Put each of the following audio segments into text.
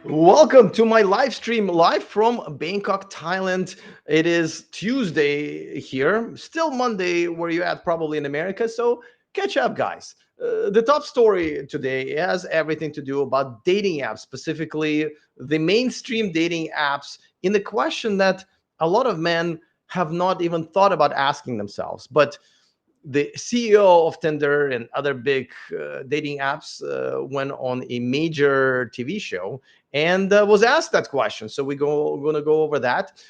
Welcome to my live stream live from Bangkok, Thailand. It is Tuesday here, still Monday where you at, probably in America. So catch up, guys. The top story today has everything to do about dating apps, specifically the mainstream dating apps, in the question that a lot of men have not even thought about asking themselves. But the CEO of Tinder and other big dating apps went on a major TV show and was asked that question. So going to go over that.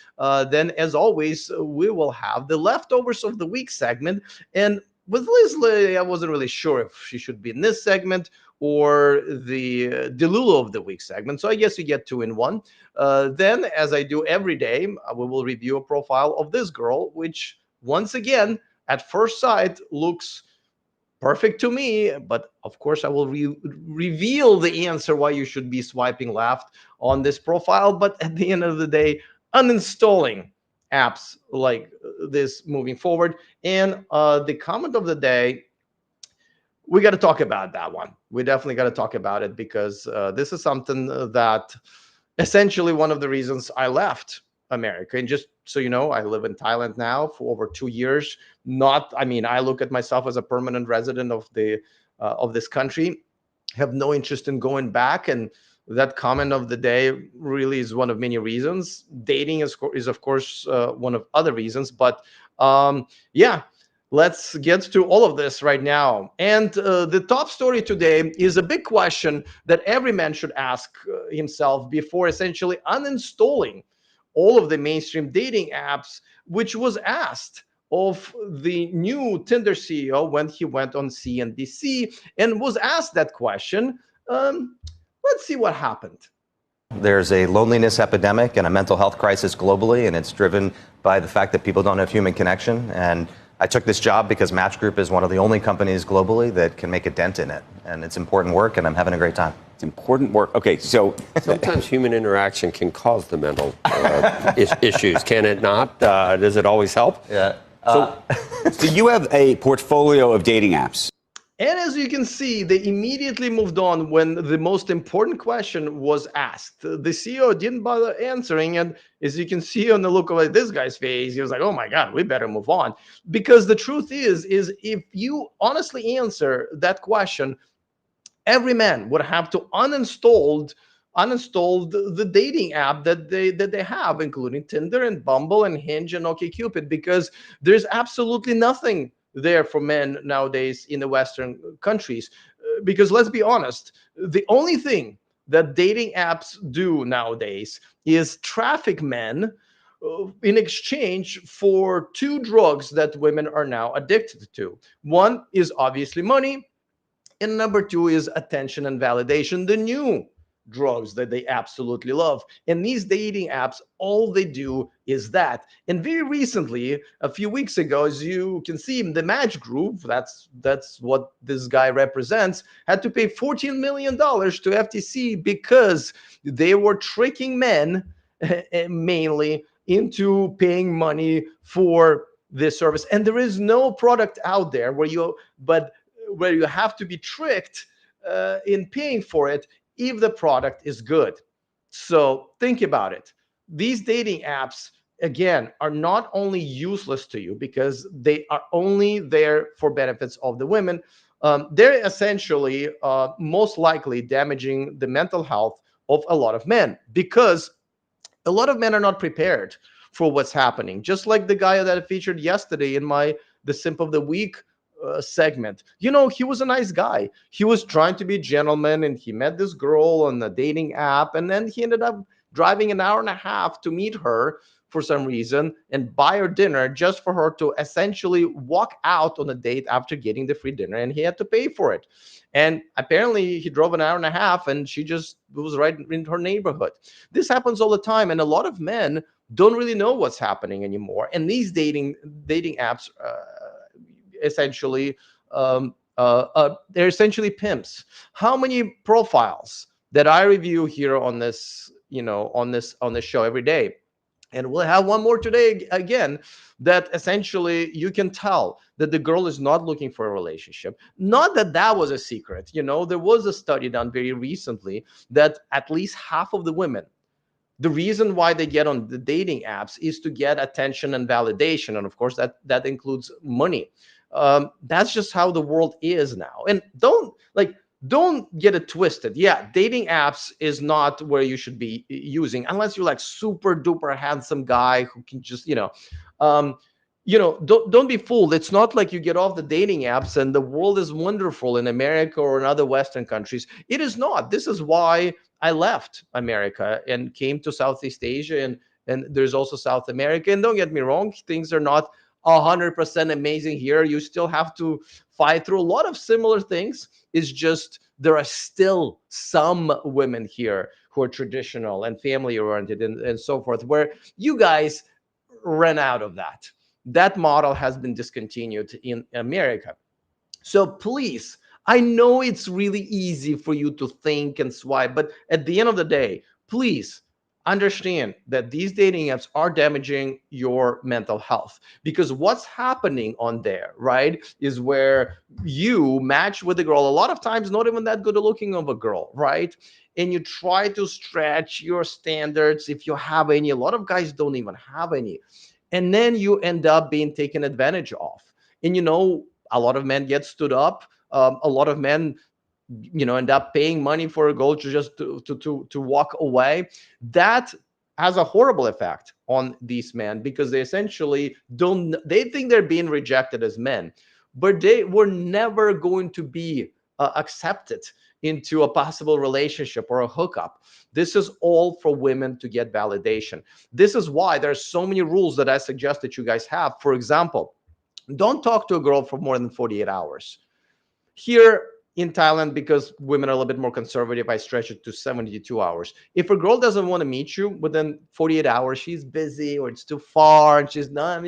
Then, as always, we will have the leftovers of the week segment. And with Leslie, I wasn't really sure if she should be in this segment or the Delulu of the week segment. So I guess you get two in one. Then, as I do every day, we will review a profile of this girl, which once again at first sight looks perfect to me, but of course I will reveal the answer why you should be swiping left on this profile. But at the end of the day, uninstalling apps like this moving forward. And the comment of the day, we got to talk about that one. We definitely got to talk about it because this is something that essentially one of the reasons I left America. And just so you know, I live in Thailand now for over 2 years. Not, I mean, I look at myself as a permanent resident of this country. Have no interest in going back, and that comment of the day really is one of many reasons. Dating is of course one of other reasons, but yeah. Let's get to all of this right now. And the top story today is a big question that every man should ask himself before essentially uninstalling all of the mainstream dating apps, which was asked of the new Tinder CEO when he went on CNBC and was asked that question. Let's see what happened. There's a loneliness epidemic and a mental health crisis globally, and it's driven by the fact that people don't have human connection. And I took this job because Match Group is one of the only companies globally that can make a dent in it. And it's important work, and I'm having a great time. It's important work. Okay, so sometimes human interaction can cause the mental issues, can it not? Does it always help? Yeah. So you have a portfolio of dating apps. And as you can see, they immediately moved on when the most important question was asked. The CEO didn't bother answering. And as you can see on the look of this guy's face, he was like, oh my God, we better move on. Because the truth is if you honestly answer that question, every man would have to uninstall the dating app that they have, including Tinder and Bumble and Hinge and OkCupid, because there's absolutely nothing there for men nowadays in the Western countries. Because let's be honest, the only thing that dating apps do nowadays is traffic men in exchange for two drugs that women are now addicted to. One is obviously money, and number two is attention and validation, the new drugs that they absolutely love. And these dating apps, all they do is that. And very recently, a few weeks ago, as you can see, the Match Group, that's what this guy represents, had to pay $14 million to FTC because they were tricking men mainly into paying money for this service. And there is no product out there where you have to be tricked in paying for it if the product is good. So think about it. These dating apps, again, are not only useless to you because they are only there for benefits of the women. They're essentially most likely damaging the mental health of a lot of men because a lot of men are not prepared for what's happening. Just like the guy that I featured yesterday in the Simp of the Week segment. You know, he was a nice guy. He was trying to be a gentleman, and he met this girl on the dating app, and then he ended up driving an hour and a half to meet her for some reason and buy her dinner just for her to essentially walk out on a date after getting the free dinner, and he had to pay for it. And apparently he drove an hour and a half and she just was right in her neighborhood. This happens all the time, and a lot of men don't really know what's happening anymore. And these dating apps essentially they're essentially pimps. How many profiles that I review here on this, on this show every day, And we'll have one more today again, that essentially you can tell that the girl is not looking for a relationship. Not that that was a secret. There was a study done very recently that at least half of the women, the reason why they get on the dating apps is to get attention and validation, and of course that includes money. That's just how the world is now. And don't get it twisted. Yeah, dating apps is not where you should be using, unless you're like super duper handsome guy who can just um, don't be fooled. It's not like you get off the dating apps and the world is wonderful in America or in other Western countries. It is not. This is why I left America and came to Southeast Asia, and there's also South America. And don't get me wrong, things are not 100% amazing here. You still have to fight through a lot of similar things. It's just there are still some women here who are traditional and family oriented and so forth, where you guys ran out of that. That model has been discontinued in America. So please, I know it's really easy for you to think and swipe, but at the end of the day, please understand that these dating apps are damaging your mental health, because what's happening on there, right, is where you match with a girl, a lot of times not even that good looking of a girl, right? And you try to stretch your standards if you have any. A lot of guys don't even have any. And then you end up being taken advantage of. And a lot of men get stood up. A lot of men end up paying money for a girl to just to walk away. That has a horrible effect on these men, because they essentially don't they think they're being rejected as men, but they were never going to be accepted into a possible relationship or a hookup. This is all for women to get validation. This is why there's so many rules that I suggest that you guys have. For example, don't talk to a girl for more than 48 hours. Here in Thailand, because women are a little bit more conservative, I stretch it to 72 hours. If a girl doesn't want to meet you within 48 hours, she's busy or it's too far and she's not,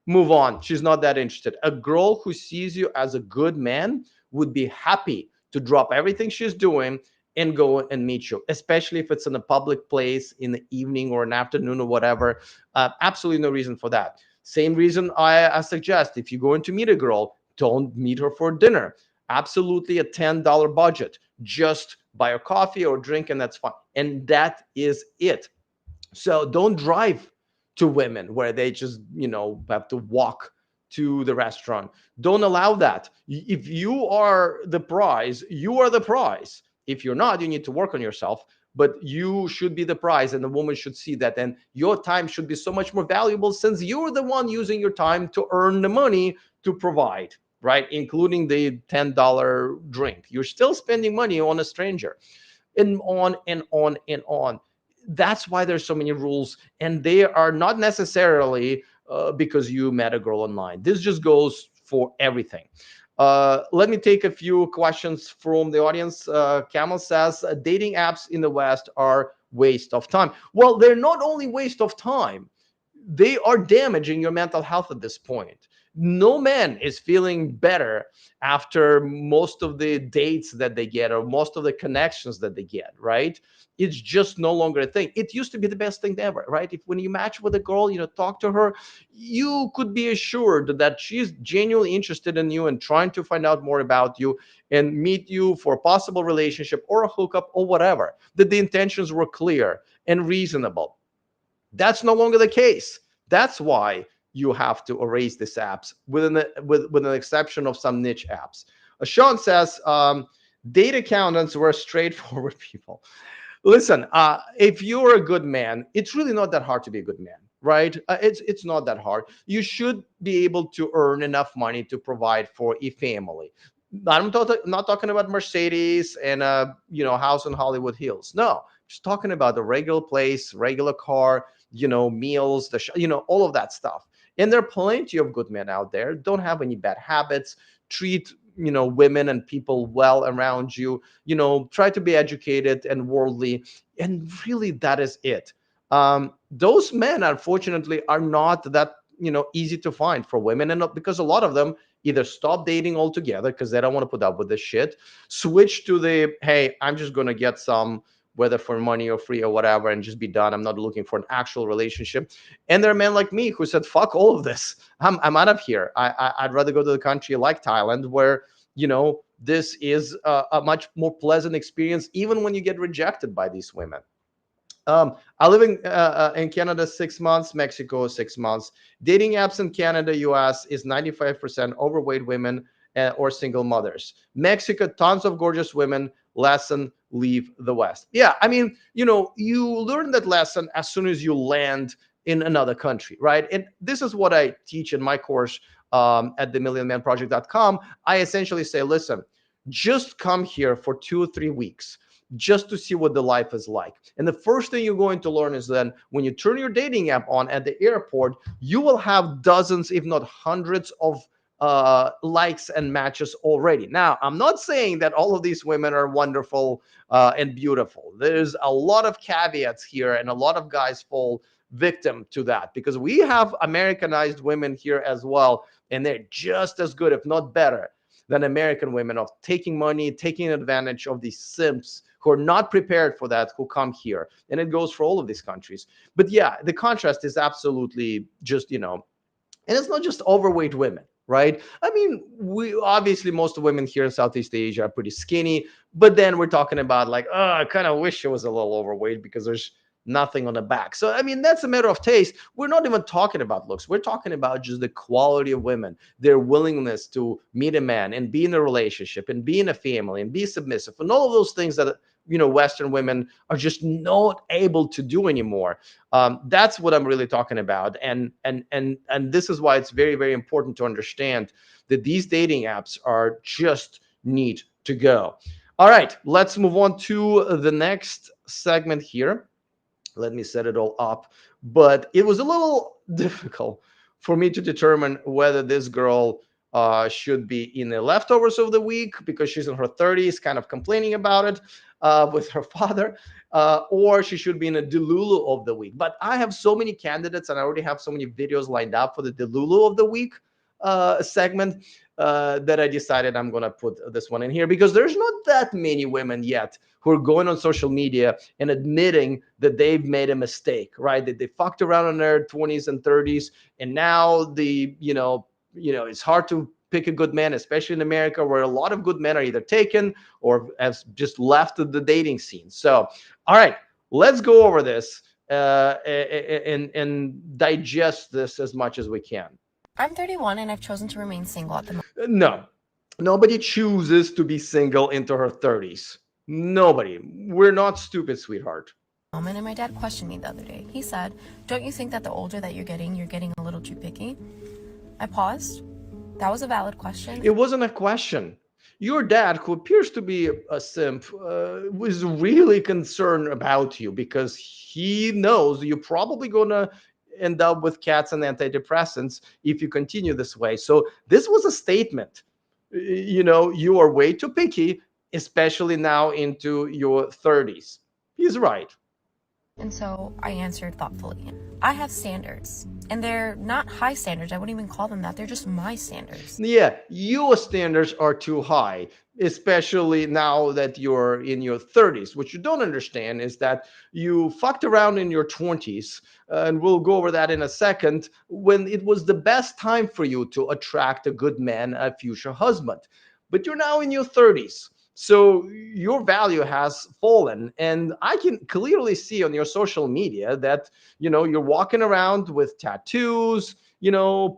move on. She's not that interested. A girl who sees you as a good man would be happy to drop everything she's doing and go and meet you, especially if it's in a public place in the evening or an afternoon or whatever. Absolutely no reason for that. Same reason I suggest, if you're going to meet a girl, don't meet her for dinner. Absolutely a $10 budget. Just buy a coffee or drink, and that's fine. And that is it. So don't drive to women where they just, have to walk to the restaurant. Don't allow that. If you are the prize, you are the prize. If you're not, you need to work on yourself, but you should be the prize, and the woman should see that. And your time should be so much more valuable, since you're the one using your time to earn the money to provide, right? Including the $10 drink. You're still spending money on a stranger, and on and on and on. That's why there's so many rules, and they are not necessarily because you met a girl online. This just goes for everything. Let me take a few questions from the audience. Camel says dating apps in the West are waste of time. Well, they're not only waste of time, they are damaging your mental health at this point. No man is feeling better after most of the dates that they get or most of the connections that they get, right? It's just no longer a thing. It used to be the best thing ever, right? If when you match with a girl, talk to her, you could be assured that she's genuinely interested in you and trying to find out more about you and meet you for a possible relationship or a hookup or whatever, that the intentions were clear and reasonable. That's no longer the case. That's why you have to erase these apps, with an exception of some niche apps. Sean says, data accountants were straightforward people. Listen, if you're a good man, it's really not that hard to be a good man, right? It's not that hard. You should be able to earn enough money to provide for a family. Not talking about Mercedes and house in Hollywood Hills. No, just talking about the regular place, regular car, meals, all of that stuff. And there are plenty of good men out there. Don't have any bad habits. Treat women and people well around you. Try to be educated and worldly, and really that is it. Those men, unfortunately, are not that easy to find for women, and because a lot of them either stop dating altogether because they don't want to put up with this shit, switch to the, hey, I'm just going to get some whether for money or free or whatever, and just be done. I'm not looking for an actual relationship. And there are men like me who said, fuck all of this. I'm out of here. I'd rather go to the country like Thailand where, this is a much more pleasant experience, even when you get rejected by these women. I live in Canada 6 months, Mexico 6 months. Dating apps in Canada, US is 95% overweight women or single mothers. Mexico, tons of gorgeous women. Lesson: leave the West. Yeah, I mean, you learn that lesson as soon as you land in another country, right? And this is what I teach in my course at themillionmanproject.com. I essentially say, listen, just come here for 2 or 3 weeks just to see what the life is like. And the first thing you're going to learn is then when you turn your dating app on at the airport, you will have dozens, if not hundreds of likes and matches already. Now, I'm not saying that all of these women are wonderful and beautiful. There's a lot of caveats here, and a lot of guys fall victim to that because we have Americanized women here as well, and they're just as good, if not better, than American women of taking money, taking advantage of these simps who are not prepared for that, who come here. And it goes for all of these countries. But yeah, the contrast is absolutely just, and it's not just overweight women, right? I mean, we obviously, most women here in Southeast Asia are pretty skinny, but then we're talking about like, oh, I kind of wish I was a little overweight because there's nothing on the back. So, I mean, that's a matter of taste. We're not even talking about looks. We're talking about just the quality of women, their willingness to meet a man and be in a relationship and be in a family and be submissive and all of those things that, Western women are just not able to do anymore. That's what I'm really talking about. And this is why it's very, very important to understand that these dating apps are just need to go. All right, let's move on to the next segment here. Let me set it all up. But it was a little difficult for me to determine whether this girl should be in the leftovers of the week because she's in her 30s, kind of complaining about it with her father, or she should be in a Delulu of the week. But I have so many candidates, and I already have so many videos lined up for the Delulu of the week segment that I decided I'm going to put this one in here because there's not that many women yet who are going on social media and admitting that they've made a mistake, right? That they fucked around in their 20s and 30s, and now it's hard to pick a good man, especially in America, where a lot of good men are either taken or have just left the dating scene. So, all right, let's go over this and digest this as much as we can. I'm 31 and I've chosen to remain single at the moment. No, nobody chooses to be single into her 30s. Nobody. We're not stupid, sweetheart. And my dad questioned me the other day. He said, "Don't you think that the older that you're getting a little too picky?" I paused. That was a valid question. It wasn't a question. Your dad, who appears to be a simp, was really concerned about you because he knows you're probably going to end up with cats and antidepressants if you continue this way. So this was a statement. You are way too picky, especially now into your 30s. He's right. And so I answered thoughtfully. I have standards, and they're not high standards. I wouldn't even call them that. They're just my standards. Yeah, your standards are too high, especially now that you're in your 30s. What you don't understand is that you fucked around in your 20s, and we'll go over that in a second, when it was the best time for you to attract a good man, a future husband. But you're now in your 30s. So your value has fallen. And I can clearly see on your social media that, you're walking around with tattoos,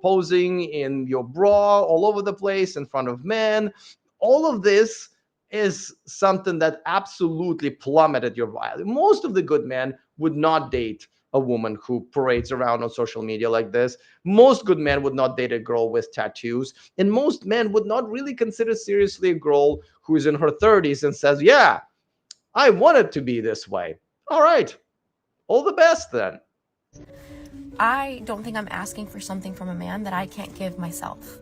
posing in your bra all over the place in front of men. All of this is something that absolutely plummeted your value. Most of the good men would not date a woman who parades around on social media like this. Most good men would not date a girl with tattoos. And most men would not really consider seriously a girl who is in her 30s and says, yeah, I want it to be this way. All right. All the best then. I don't think I'm asking for something from a man that I can't give myself.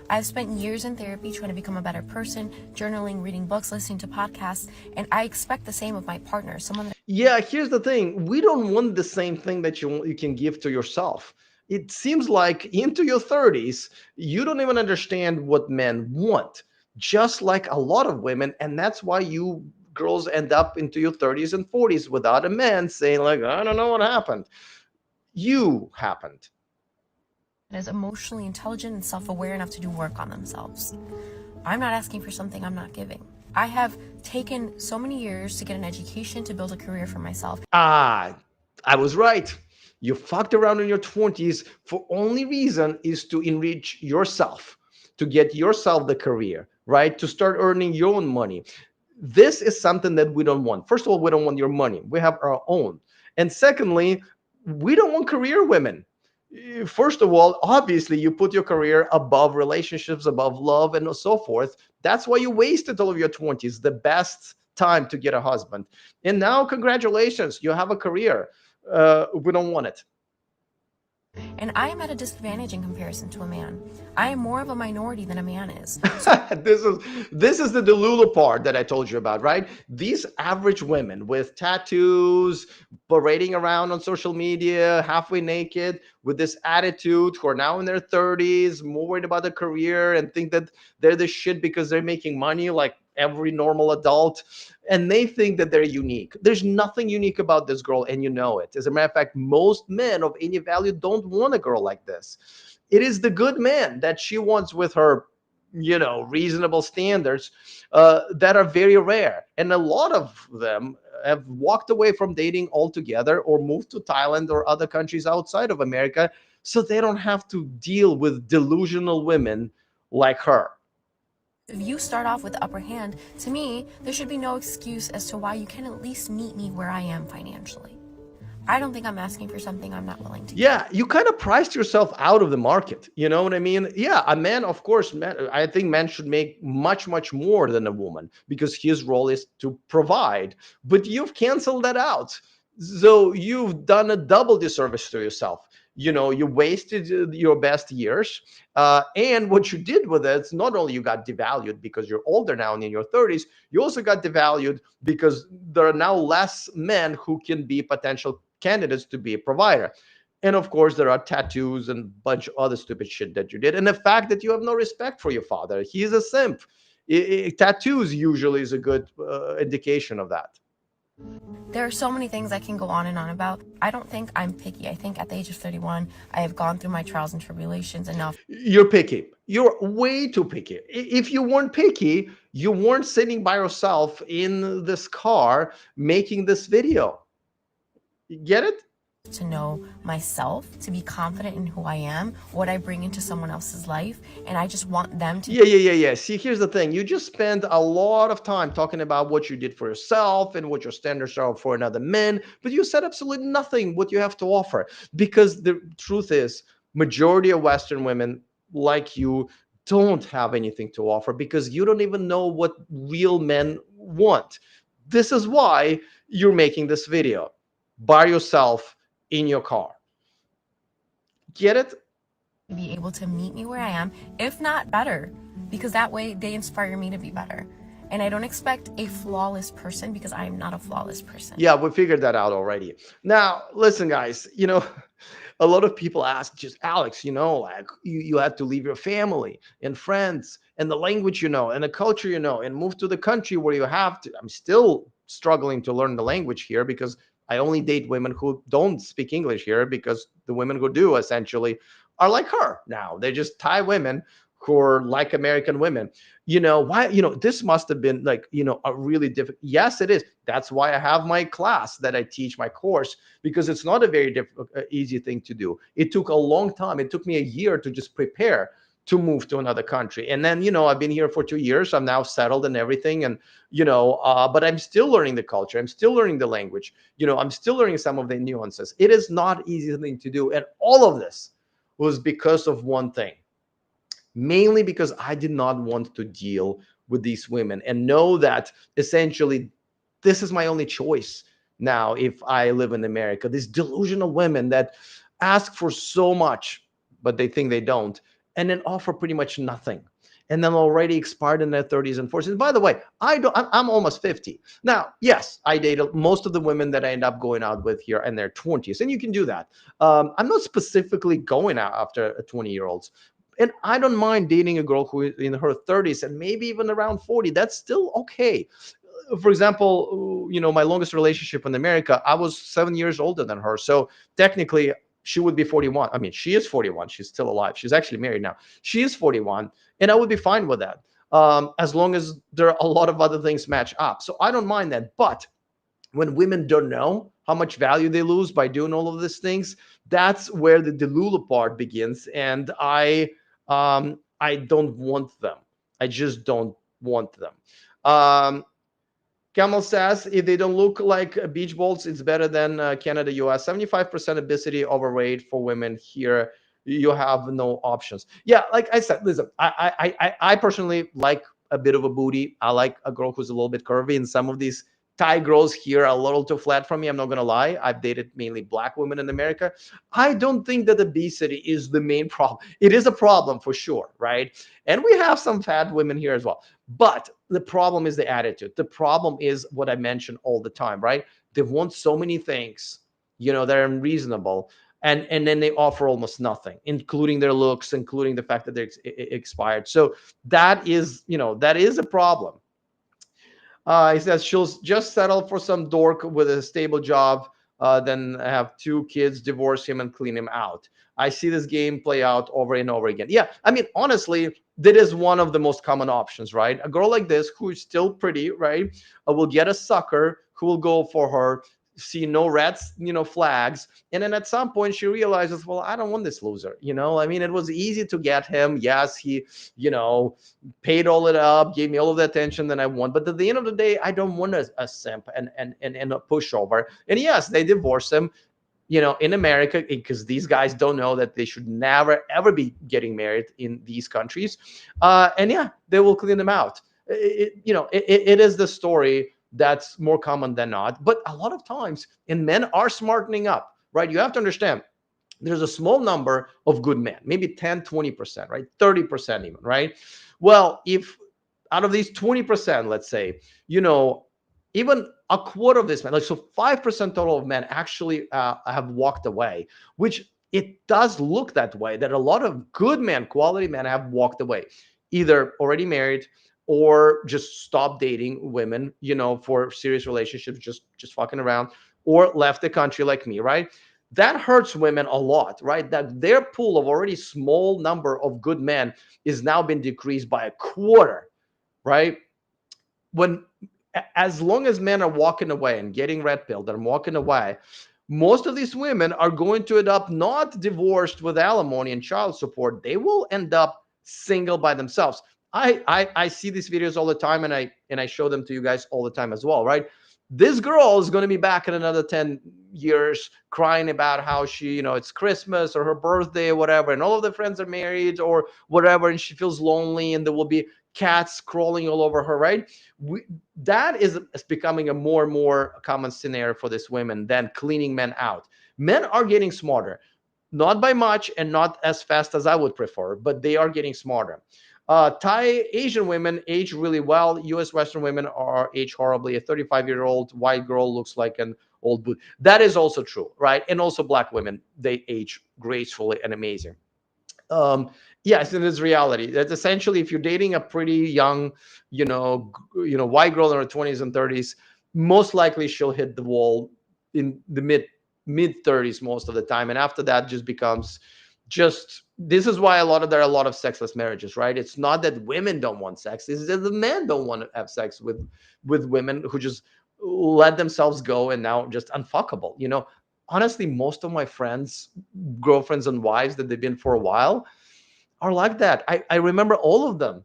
I've spent years in therapy trying to become a better person, journaling, reading books, listening to podcasts, and I expect the same of my partner, someone that... Yeah, here's the thing. We don't want the same thing that you can give to yourself. It seems like into your 30s, you don't even understand what men want, just like a lot of women, and that's why you girls end up into your 30s and 40s without a man saying like, I don't know what happened. You happened. Is emotionally intelligent and self-aware enough to do work on themselves. I'm not asking for something I'm not giving. I have taken so many years to get an education, to build a career for myself. Ah, I was right. You fucked around in your 20s for only reason is to enrich yourself, to get yourself the career, right? To start earning your own money. This is something that we don't want. First of all, we don't want your money. We have our own. And secondly, we don't want career women. First of all, obviously, you put your career above relationships, above love, and so forth. That's why you wasted all of your 20s, the best time to get a husband. And now, congratulations, you have a career. We don't want it. And I am at a disadvantage in comparison to a man. I am more of a minority than a man is. This is the Delulu part that I told you about, right? These average women with tattoos, parading around on social media, halfway naked, with this attitude, who are now in their 30s, more worried about their career and think that they're the shit because they're making money like every normal adult. And they think that they're unique. There's nothing unique about this girl, and you know it. As a matter of fact, most men of any value don't want a girl like this. It is the good man that she wants with her, reasonable standards, that are very rare. And a lot of them have walked away from dating altogether or moved to Thailand or other countries outside of America so they don't have to deal with delusional women like her. If you start off with the upper hand, to me, there should be no excuse as to why you can at least meet me where I am financially. I don't think I'm asking for something I'm not willing to give. Yeah, you kind of priced yourself out of the market. You know what I mean? Yeah, a man, of course, I think men should make much, much more than a woman because his role is to provide. But you've canceled that out. So you've done a double disservice to yourself. You wasted your best years. And what you did with it, not only you got devalued because you're older now and in your 30s, you also got devalued because there are now less men who can be potential candidates to be a provider. And of course, there are tattoos and a bunch of other stupid shit that you did. And the fact that you have no respect for your father, he's a simp. Tattoos usually is a good indication of that. There are so many things I can go on and on about. I don't think I'm picky. I think at the age of 31, I have gone through my trials and tribulations enough. You're picky. You're way too picky. If you weren't picky, you weren't sitting by yourself in this car making this video. You get it? To know myself, to be confident in who I am, what I bring into someone else's life, and I just want them to. Yeah. See, here's the thing. You just spend a lot of time talking about what you did for yourself and what your standards are for another man, but you said absolutely nothing what you have to offer. Because the truth is, majority of Western women like you don't have anything to offer because you don't even know what real men want. This is why you're making this video by yourself in your car. Get it? Be able to meet me where I am, if not better, because that way they inspire me to be better. And I don't expect a flawless person because I am not a flawless person. Yeah, we figured that out already. Now, listen, guys, a lot of people ask, just Alex, like you had to leave your family and friends and the language, and the culture, and move to the country where you have to. I'm still struggling to learn the language here because I only date women who don't speak English here because the women who do essentially are like her now. They're just Thai women who are like American women. Why? This must have been like, a really difficult. Yes, it is. That's why I have my class that I teach, my course, because it's not a very easy thing to do. It took a long time. It took me a year to just prepare to move to another country. And then, I've been here for 2 years. I'm now settled and everything. And, but I'm still learning the culture. I'm still learning the language. I'm still learning some of the nuances. It is not easy thing to do. And all of this was because of one thing. Mainly because I did not want to deal with these women and know that essentially this is my only choice now if I live in America. These delusional women that ask for so much, but they think they don't, and then offer pretty much nothing. And then already expired in their 30s and 40s. And by the way, I'm almost 50. Now, yes, I dated most of the women that I end up going out with here in their 20s. And you can do that. I'm not specifically going out after 20-year-olds. And I don't mind dating a girl who is in her 30s and maybe even around 40. That's still okay. for example, my longest relationship in America, I was 7 years older than her. So technically, she would be 41. I mean, she is 41. She's still alive. She's actually married now. She is 41, and I would be fine with that, as long as there are a lot of other things match up. So I don't mind that. But when women don't know how much value they lose by doing all of these things, that's where the delulu part begins. And I don't want them. I just don't want them. um Camel says if they don't look like beach balls, it's better than Canada, US. 75% obesity, overweight for women here. You have no options. Yeah, like I said, listen, I personally like a bit of a booty. I like a girl who's a little bit curvy, and some of these Thai girls here are a little too flat for me. I'm not gonna lie. I've dated mainly black women in America. I don't think that obesity is the main problem. It is a problem for sure, right? And we have some fat women here as well. But the problem is the attitude. The problem is what I mentioned all the time, right? They want so many things, that are unreasonable. And then they offer almost nothing, including their looks, including the fact that they're expired. So that is a problem. He says she'll just settle for some dork with a stable job, then have two kids, divorce him, and clean him out. I see this game play out over and over again. Yeah, I mean, honestly, that is one of the most common options, right? A girl like this who is still pretty, right, will get a sucker who will go for her, see no red, flags, and then at some point she realizes, well, I don't want this loser. I mean, it was easy to get him. Yes, he, you know, paid all it up, gave me all of the attention that I want. But at the end of the day, I don't want a simp and a pushover. And yes, they divorce him, in America, because these guys don't know that they should never ever be getting married in these countries. And yeah, they will clean them out. It is the story that's more common than not. But a lot of times, and men are smartening up, right? You have to understand there's a small number of good men, maybe 10, 20%, right? 30% even, right? Well, if out of these 20%, let's say, even a quarter of this men, like, so 5% total of men actually have walked away, which it does look that way, that a lot of good men, quality men, have walked away, either already married or just stopped dating women, for serious relationships, just fucking around, or left the country like me, right? That hurts women a lot, right? That their pool of already small number of good men is now been decreased by a quarter, right? When As long as men are walking away and getting red pilled and walking away, most of these women are going to end up not divorced with alimony and child support. They will end up single by themselves. I see these videos all the time, and I show them to you guys all the time as well, right? This girl is going to be back in another 10 years crying about how she, it's Christmas or her birthday or whatever, and all of the friends are married or whatever, and she feels lonely, and there will be cats crawling all over her, right? That is becoming a more and more common scenario for these women than cleaning men out. Men are getting smarter, not by much and not as fast as I would prefer, but they are getting smarter. Thai Asian women age really well. US Western women are age horribly. A 35-year-old white girl looks like an old boot. That is also true, right? And also black women, they age gracefully and amazing. um yes, it is reality. That's essentially, if you're dating a pretty young, white girl in her 20s and 30s, most likely she'll hit the wall in the mid 30s most of the time, and after that just becomes just this is why there are a lot of sexless marriages, right? It's not that women don't want sex, it's that the men don't want to have sex with women who just let themselves go and now just unfuckable. Honestly, most of my friends, girlfriends and wives that they've been for a while, are like that. I remember all of them,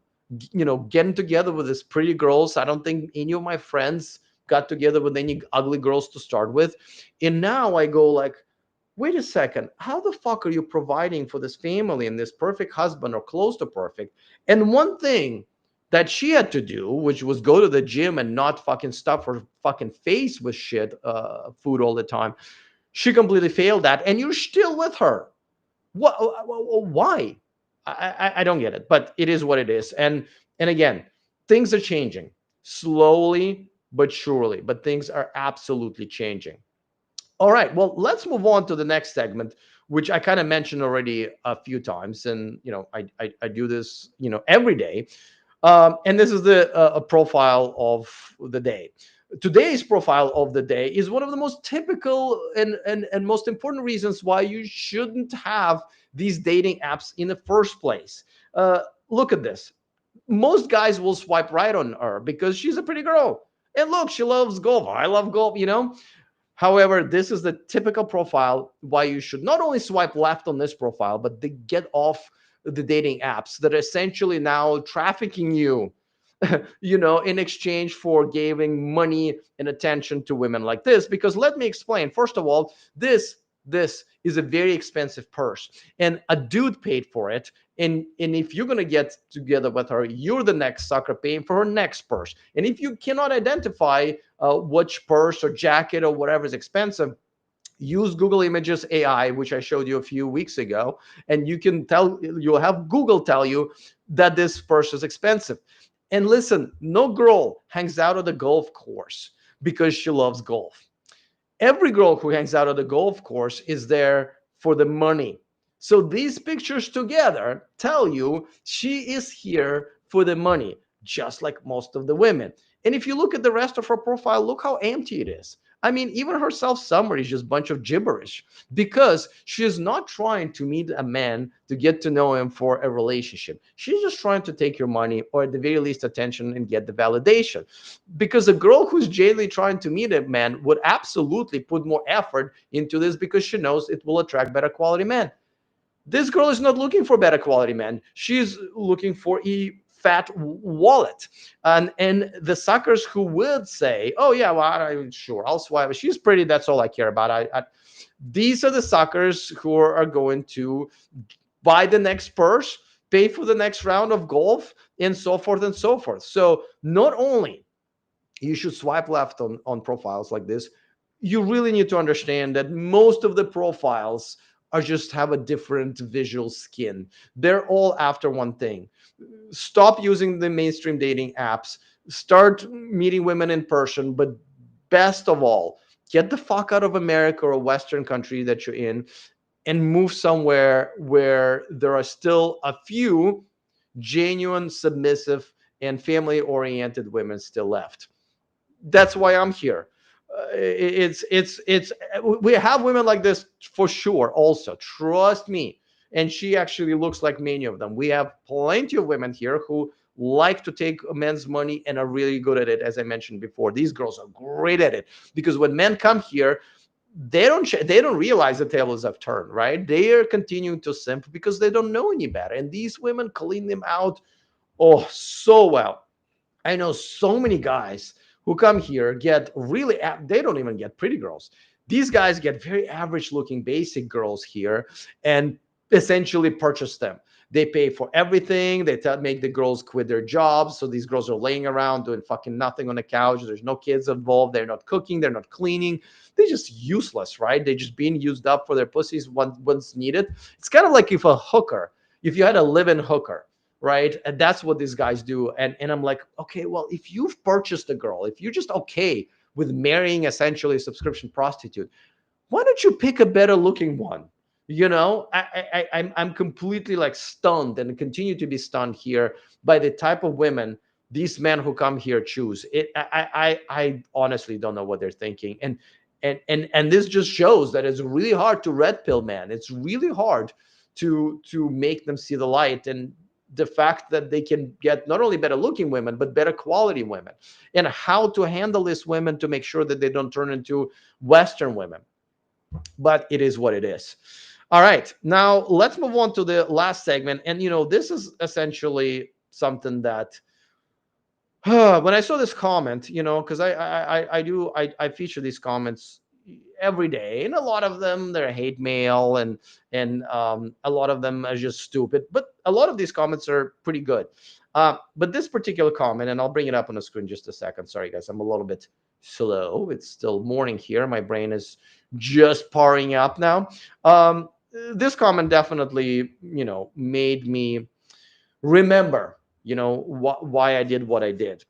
getting together with these pretty girls. I don't think any of my friends got together with any ugly girls to start with. And now I go like, wait a second, how the fuck are you providing for this family and this perfect husband or close to perfect? And one thing that she had to do, which was go to the gym and not fucking stuff her fucking face with shit food all the time, she completely failed that, and you're still with her. What? Why? I don't get it, but it is what it is. And again, things are changing slowly but surely, but things are absolutely changing. All right, well, let's move on to the next segment, which I kind of mentioned already a few times, and I do this every day. And this is the a profile of the day. Today's profile of the day is one of the most typical and most important reasons why you shouldn't have these dating apps in the first place. Uh, Look at this. Most guys will swipe right on her because she's a pretty girl. And look, she loves golf. I love golf, you know? However, this is the typical profile why you should not only swipe left on this profile, but they get off the dating apps that are essentially now trafficking you, in exchange for giving money and attention to women like this. Because let me explain. First of all, this is a very expensive purse, and a dude paid for it. And if you're gonna get together with her, you're the next sucker paying for her next purse. And if you cannot identify which purse or jacket or whatever is expensive, use Google Images AI, which I showed you a few weeks ago, and you'll have Google tell you that this purse is expensive. And listen, no girl hangs out at the golf course because she loves golf. Every girl who hangs out at the golf course is there for the money. So these pictures together tell you she is here for the money, just like most of the women. And if you look at the rest of her profile, look how empty it is. I mean, even her self summary is just a bunch of gibberish because she is not trying to meet a man to get to know him for a relationship. She's just trying to take your money, or at the very least attention, and get the validation. Because a girl who's genuinely trying to meet a man would absolutely put more effort into this because she knows it will attract better quality men. This girl is not looking for better quality men. She's looking for a fat wallet. And the suckers who would say, oh yeah, well, I'm sure I'll swipe, she's pretty, that's all I care about. These are the suckers who are going to buy the next purse, pay for the next round of golf, and so forth and so forth. So not only you should swipe left on profiles like this, you really need to understand that most of the profiles are just have a different visual skin. They're all after one thing. Stop using the mainstream dating apps. Start meeting women in person. But best of all, get the fuck out of America or a Western country that you're in and move somewhere where there are still a few genuine, submissive, and family oriented women still left. That's why I'm here. It's we have women like this for sure. Also, trust me. And she actually looks like many of them. We have plenty of women here who like to take men's money and are really good at it. As I mentioned before, these girls are great at it because when men come here, they don't realize the tables have turned. Right? They are continuing to simp because they don't know any better. And these women clean them out, oh, so well. I know so many guys who come here get really, they don't even get pretty girls. These guys get very average looking basic girls here and essentially purchase them. They pay for everything. They make the girls quit their jobs. So these girls are laying around doing fucking nothing on the couch. There's no kids involved. They're not cooking. They're not cleaning. They're just useless, right? They're just being used up for their pussies once needed. It's kind of like if you had a live-in hooker, right? And that's what these guys do. And I'm like, okay, well, if you've purchased a girl, if you're just okay with marrying essentially a subscription prostitute, why don't you pick a better looking one? I'm completely like stunned and continue to be stunned here by the type of women these men who come here choose. I honestly don't know what they're thinking. And this just shows that it's really hard to red pill man. It's really hard to make them see the light. And the fact that they can get not only better looking women but better quality women, and how to handle these women to make sure that they don't turn into Western women. But it is what it is. All right, now let's move on to the last segment. And this is essentially something that when I saw this comment, because I feature these comments every day, and a lot of them they're hate mail, and a lot of them are just stupid. But a lot of these comments are pretty good. But this particular comment, and I'll bring it up on the screen just a second. Sorry, guys, I'm a little bit slow. It's still morning here. My brain is just powering up now. This comment definitely, made me remember, why I did what I did.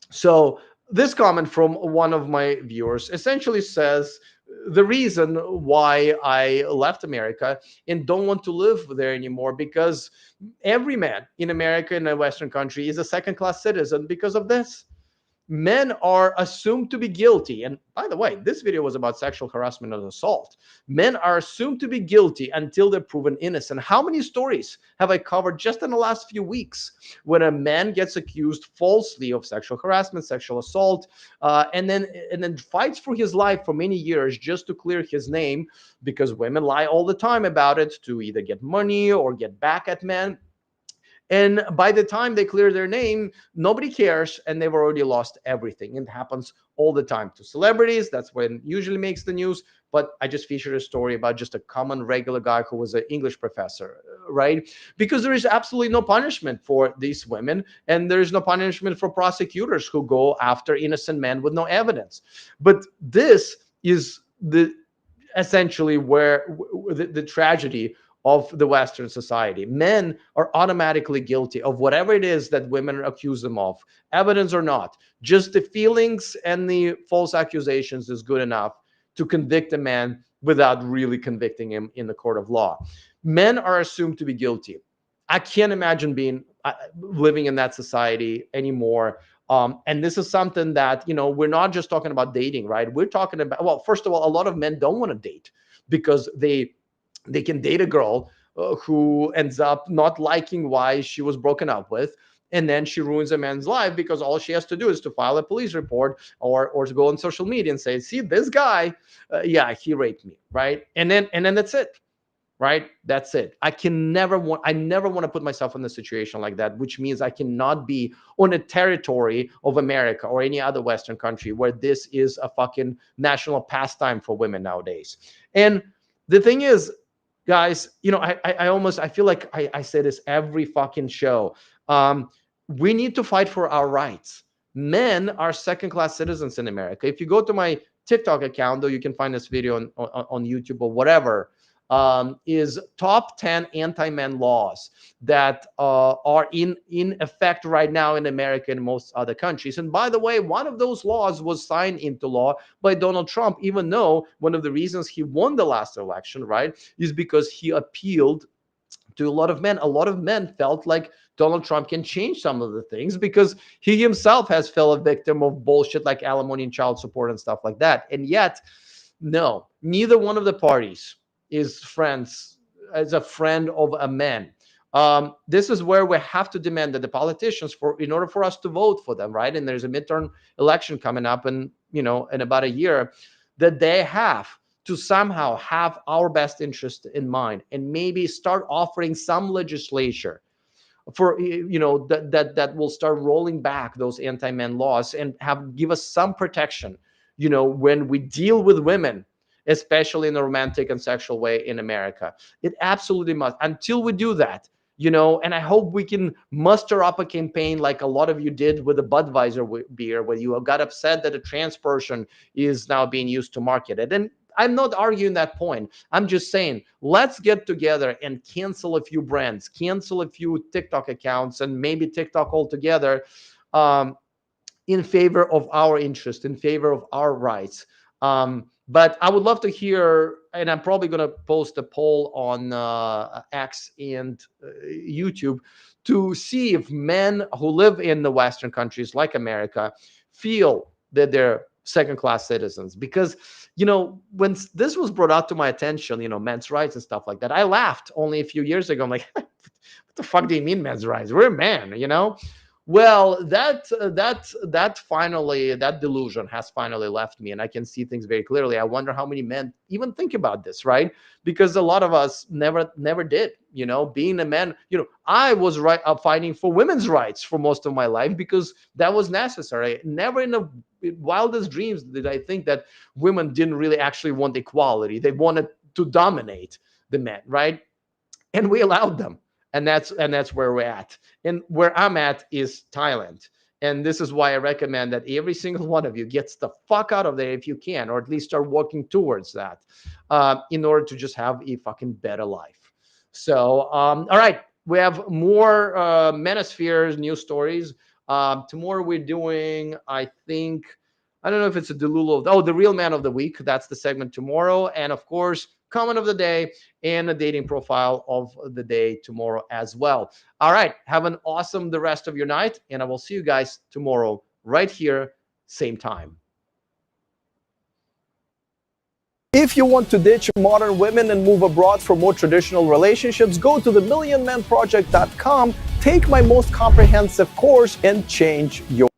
So this comment from one of my viewers essentially says, the reason why I left America and don't want to live there anymore, because every man in America, in a Western country, is a second class citizen because of this. Men are assumed to be guilty. And by the way, this video was about sexual harassment and assault. Men are assumed to be guilty until they're proven innocent. How many stories have I covered just in the last few weeks when a man gets accused falsely of sexual harassment, sexual assault, and then fights for his life for many years just to clear his name, because women lie all the time about it to either get money or get back at men. And by the time they clear their name, nobody cares, and they've already lost everything. It happens all the time to celebrities. That's when it usually makes the news. But I just featured a story about just a common, regular guy who was an English professor, right? Because there is absolutely no punishment for these women, and there is no punishment for prosecutors who go after innocent men with no evidence. But this is the essentially where the tragedy of the Western society. Men are automatically guilty of whatever it is that women accuse them of, evidence or not. Just the feelings and the false accusations is good enough to convict a man without really convicting him in the court of law. Men are assumed to be guilty. I can't imagine being living in that society anymore. And this is something that, we're not just talking about dating, right? We're talking about, well, first of all, a lot of men don't want to date because they can date a girl who ends up not liking why she was broken up with, and then she ruins a man's life because all she has to do is to file a police report or to go on social media and say, see, this guy, yeah, he raped me, right? And then that's it, right? That's it. I never want to put myself in a situation like that, which means I cannot be on a territory of America or any other Western country where this is a fucking national pastime for women nowadays. And the thing is, guys, I feel like I say this every fucking show. We need to fight for our rights. Men are second class citizens in America. If you go to my TikTok account, though, you can find this video on YouTube or whatever, is top 10 anti-men laws that are in effect right now in America and most other countries. And by the way, one of those laws was signed into law by Donald Trump, even though one of the reasons he won the last election, right, is because he appealed to a lot of men. A lot of men felt like Donald Trump can change some of the things because he himself has fell a victim of bullshit like alimony and child support and stuff like that. And yet, no, neither one of the parties is a friend of a man. This is where we have to demand that the politicians, in order for us to vote for them, right? And there's a midterm election coming up in about a year, that they have to somehow have our best interest in mind and maybe start offering some legislature for that will start rolling back those anti-men laws and give us some protection when we deal with women, especially in a romantic and sexual way in America. It absolutely must. Until we do that, and I hope we can muster up a campaign like a lot of you did with the Budweiser beer, where you got upset that a trans person is now being used to market it. And I'm not arguing that point. I'm just saying, let's get together and cancel a few brands, cancel a few TikTok accounts, and maybe TikTok altogether, in favor of our interest, in favor of our rights. But I would love to hear, and I'm probably going to post a poll on X and YouTube to see if men who live in the Western countries like America feel that they're second class citizens. Because when this was brought out to my attention, men's rights and stuff like that, I laughed only a few years ago. I'm like, what the fuck do you mean men's rights? We're men, Well, that finally, that delusion has finally left me, and I can see things very clearly. I wonder how many men even think about this, right? Because a lot of us never did. Being a man, I was fighting for women's rights for most of my life because that was necessary. Never in the wildest dreams did I think that women didn't really actually want equality. They wanted to dominate the men, right? And we allowed them. And that's where we're at. And where I'm at is Thailand. And this is why I recommend that every single one of you gets the fuck out of there if you can, or at least start working towards that, in order to just have a fucking better life. So, all right, we have more Manospheres news stories. Tomorrow we're doing, I think, I don't know if it's a Delulu of, oh, the real man of the week. That's the segment tomorrow. And of course, comment of the day and a dating profile of the day tomorrow as well. All right. Have an awesome the rest of your night. And I will see you guys tomorrow right here, same time. If you want to ditch modern women and move abroad for more traditional relationships, go to themillionmanproject.com, take my most comprehensive course, and change your